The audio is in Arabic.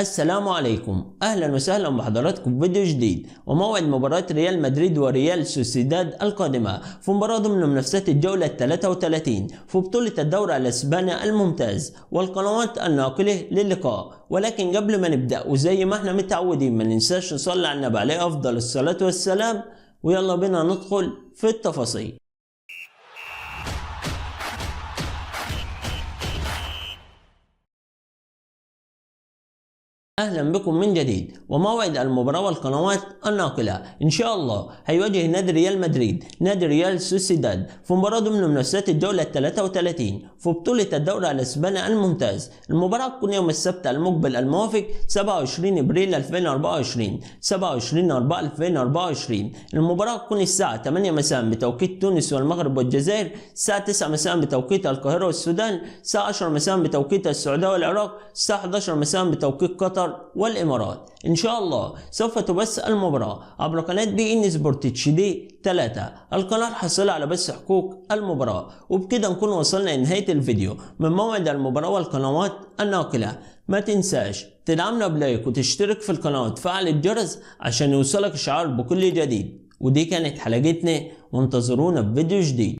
السلام عليكم، اهلا وسهلا بحضراتكم في فيديو جديد. وموعد مباراة ريال مدريد وريال سوسيداد القادمة في مباراة ضمن منافسات الجولة 33 في بطولة الدوري الاسباني الممتاز والقنوات الناقلة للقاء. ولكن قبل ما نبدأ وزي ما احنا متعودين ما ننساش نصلي على النبي عليه افضل الصلاة والسلام، ويلا بينا ندخل في التفاصيل. اهلا بكم من جديد. وموعد المباراة والقنوات الناقلة ان شاء الله هيواجه نادي ريال مدريد نادي ريال سوسيداد في مباراة ضمن منافسات الجولة 33 في بطولة الدوري الاسباني الممتاز. المباراة تكون يوم السبت المقبل الموافق 27 ابريل 2024 27/4/2024. المباراة تكون الساعة 8 مساء بتوقيت تونس والمغرب والجزائر، الساعة 9 مساء بتوقيت القاهرة والسودان، الساعة 10 مساء بتوقيت السعودية والعراق، الساعة 11 مساء بتوقيت قطر والامارات. ان شاء الله سوف تبث المباراة عبر قناة بي ان سبورت اتش دي 3. القناة الحاصلة على بث حقوق المباراة. وبكده نكون وصلنا لنهاية الفيديو من موعد المباراة والقنوات الناقلة. ما تنساش تدعمنا بلايك وتشترك في القناة وتفعل الجرس عشان يوصلك اشعار بكل جديد. ودي كانت حلقتنا، وانتظرونا في فيديو جديد.